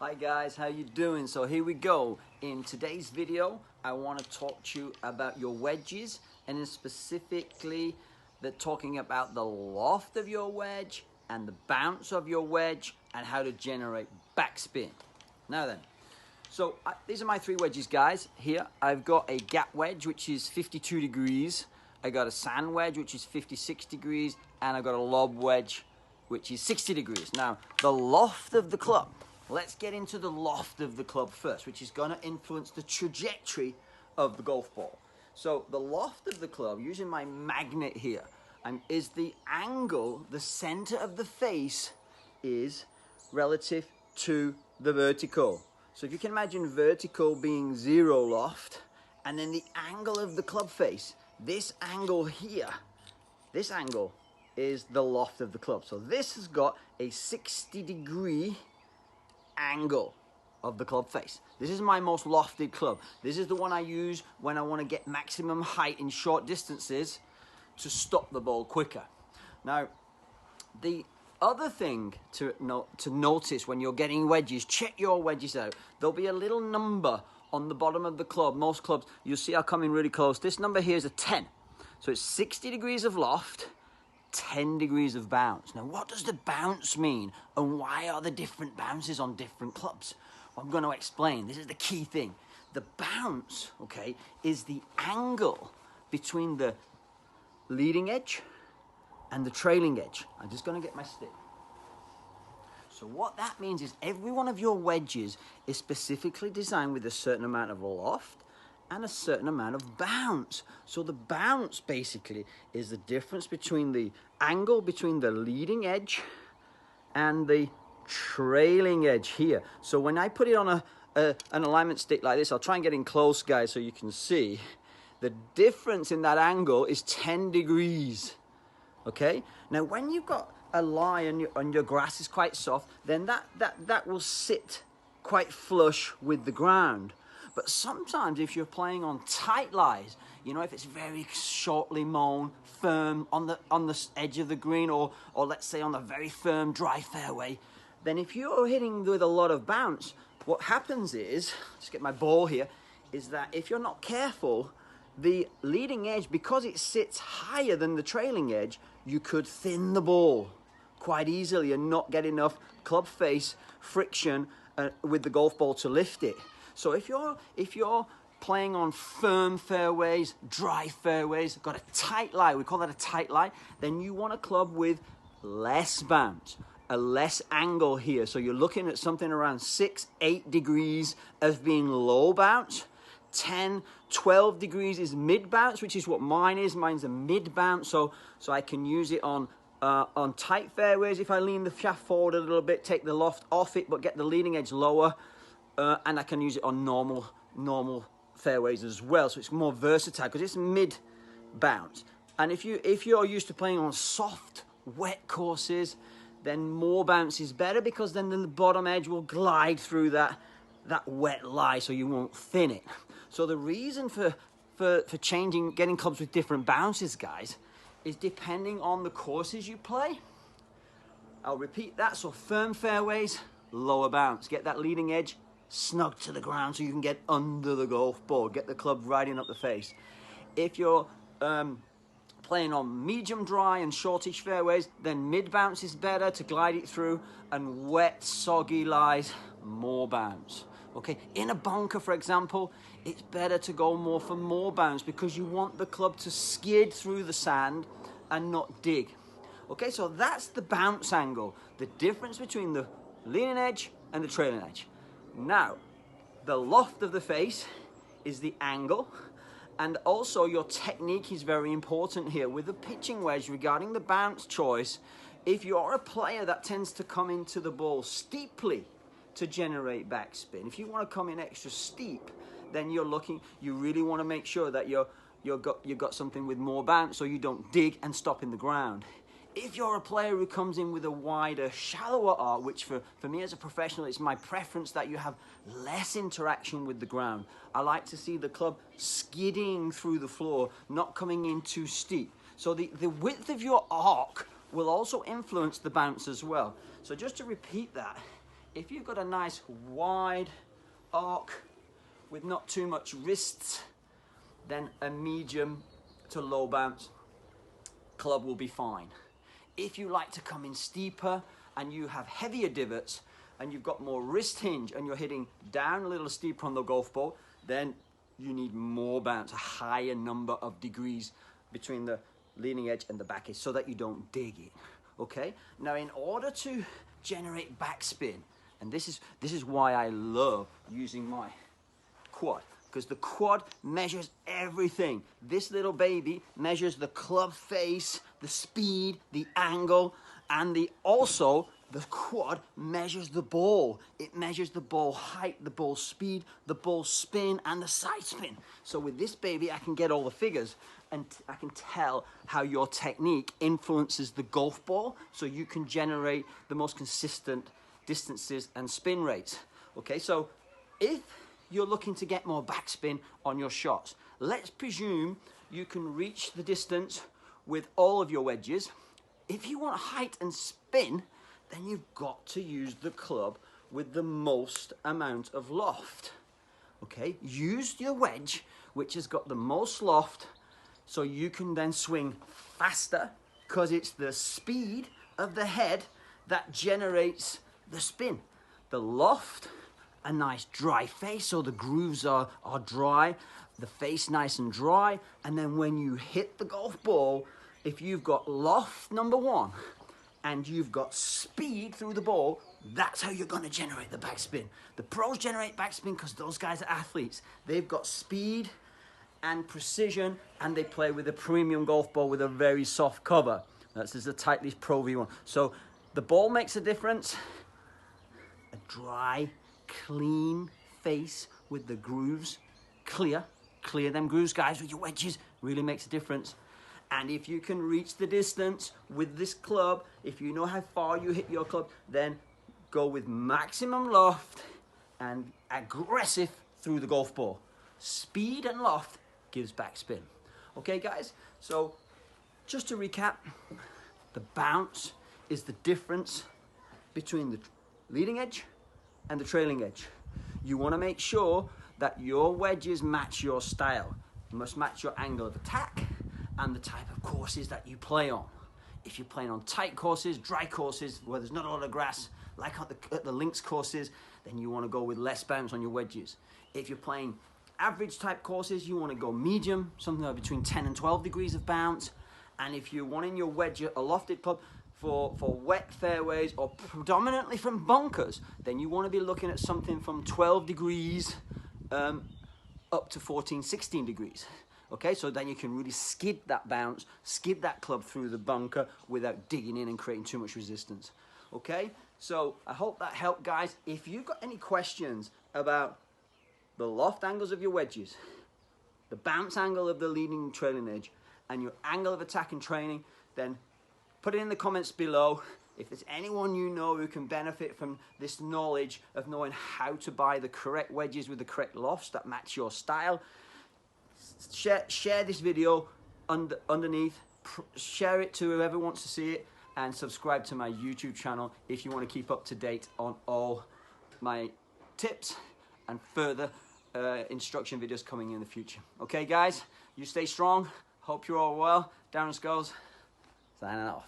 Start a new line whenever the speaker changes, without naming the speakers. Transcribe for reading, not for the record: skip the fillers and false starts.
Hi guys, how you doing? So here we go. In today's video, I want to talk to you about your wedges, and specifically talking about the loft of your wedge and the bounce of your wedge and how to generate backspin. Now then, so these are my three wedges, guys. Here I've got a gap wedge, which is 52 degrees. I got a sand wedge, which is 56 degrees, and I've got a lob wedge, which is 60 degrees. Now, the loft of the club. Let's get into the loft of the club first, which is going to influence the trajectory of the golf ball. So the loft of the club, using my magnet here, is the angle, the center of the face is relative to the vertical. So if you can imagine vertical being 0 loft, and then the angle of the club face, this angle here, this angle is the loft of the club. So this has got a 60-degree angle of the club face. This is my most lofted club. This is the one I use when I want to get maximum height in short distances to stop the ball quicker. Now, the other thing to notice when you're getting wedges, check your wedges out. There'll be a little number on the bottom of the club. Most clubs, you'll see I'll come in really close. This number here is a 10. So it's 60 degrees of loft, 10 degrees of bounce. Now, what does the bounce mean? And why are there different bounces on different clubs? Well, I'm going to explain. This is the key thing. The bounce, okay, is the angle between the leading edge and the trailing edge. I'm just going to get my stick. So what that means is every one of your wedges is specifically designed with a certain amount of loft and a certain amount of bounce. So the bounce basically is the difference between the angle between the leading edge and the trailing edge here. So when I put it on an alignment stick like this, I'll try and get in close, guys, so you can see the difference in that angle is 10 degrees. Okay? Now when you've got a lie and your grass is quite soft, then that will sit quite flush with the ground. But sometimes if you're playing on tight lies, you know, if it's very shortly mown, firm on the edge of the green, or let's say on a very firm dry fairway, then if you're hitting with a lot of bounce, what happens is, just get my ball here, is that if you're not careful, the leading edge, because it sits higher than the trailing edge, you could thin the ball quite easily and not get enough club face friction with the golf ball to lift it. So if you're playing on firm fairways, dry fairways, got a tight lie, we call that a tight lie, then you want a club with less bounce, a less angle here. So you're looking at something around 6-8 degrees of being low bounce. 10-12 degrees is mid bounce, which is what mine is. Mine's a mid bounce, so I can use it on tight fairways. If I lean the shaft forward a little bit, take the loft off it, but get the leading edge lower. And I can use it on normal fairways as well, so it's more versatile because it's mid bounce. And if you're used to playing on soft, wet courses, then more bounce is better, because then the bottom edge will glide through that wet lie, so you won't thin it. So the reason for getting clubs with different bounces, guys, is depending on the courses you play. I'll repeat that. So firm fairways, lower bounce. Get that leading edge snug to the ground so you can get under the golf ball, get the club riding up the face. If you're playing on medium dry and shortish fairways, then mid bounce is better to glide it through, and wet, soggy lies, more bounce. Okay, in a bunker, for example, it's better to go more for more bounce because you want the club to skid through the sand and not dig. Okay, so that's the bounce angle, the difference between the leading edge and the trailing edge. Now, the loft of the face is the angle, and also your technique is very important here with the pitching wedge regarding the bounce choice. If you're a player that tends to come into the ball steeply to generate backspin, if you want to come in extra steep, then you really want to make sure that you've got something with more bounce so you don't dig and stop in the ground. If you're a player who comes in with a wider, shallower arc, which for me as a professional, it's my preference that you have less interaction with the ground. I like to see the club skidding through the floor, not coming in too steep. So the width of your arc will also influence the bounce as well. So just to repeat that, If you've got a nice wide arc with not too much wrists, then a medium to low bounce club will be fine. If you like to come in steeper and you have heavier divots and you've got more wrist hinge and you're hitting down a little steeper on the golf ball, then you need more bounce, a higher number of degrees between the leading edge and the back edge so that you don't dig it, okay? Now, in order to generate backspin, and this is why I love using my quad, because the quad measures everything. This little baby measures the club face, the speed, the angle, and also the quad measures the ball. It measures the ball height, the ball speed, the ball spin, and the side spin. So with this baby, I can get all the figures, and I can tell how your technique influences the golf ball, so you can generate the most consistent distances and spin rates. Okay, so if you're looking to get more backspin on your shots, let's presume you can reach the distance with all of your wedges. If you want height and spin, then you've got to use the club with the most amount of loft. Okay, use your wedge, which has got the most loft, so you can then swing faster, because it's the speed of the head that generates the spin. The loft, a nice dry face, so the grooves are dry, the face nice and dry, and then when you hit the golf ball, if you've got loft number one and you've got speed through the ball, that's how you're going to generate the backspin. The pros generate backspin because those guys are athletes. They've got speed and precision, and they play with a premium golf ball with a very soft cover. That's a Titleist Pro V1. So the ball makes a difference. A dry, clean face with the grooves clear them grooves, guys, with your wedges, really makes a difference. And if you can reach the distance with this club, if you know how far you hit your club, then go with maximum loft and aggressive through the golf ball. Speed and loft gives backspin. Okay, guys, so just to recap, the bounce is the difference between the leading edge and the trailing edge. You want to make sure that your wedges match your style. You must match your angle of attack and the type of courses that you play on. If you're playing on tight courses, dry courses, where there's not a lot of grass, like at the links courses, then you want to go with less bounce on your wedges. If you're playing average type courses, you want to go medium, something like between 10 and 12 degrees of bounce. And if you're wanting your wedge a lofted club for wet fairways or predominantly from bunkers, then you want to be looking at something from 12 degrees up to 14, 16 degrees. Okay, so then you can really skid that bounce, skid that club through the bunker without digging in and creating too much resistance. Okay, so I hope that helped, guys. If you've got any questions about the loft angles of your wedges, the bounce angle of the leading and trailing edge, and your angle of attack and training, then put it in the comments below. If there's anyone you know who can benefit from this knowledge of knowing how to buy the correct wedges with the correct lofts that match your style, share this video underneath, share it to whoever wants to see it, and subscribe to my YouTube channel if you want to keep up to date on all my tips and further instruction videos coming in the future. Okay, guys, you stay strong. Hope you're all well. Darren Scholes, signing off.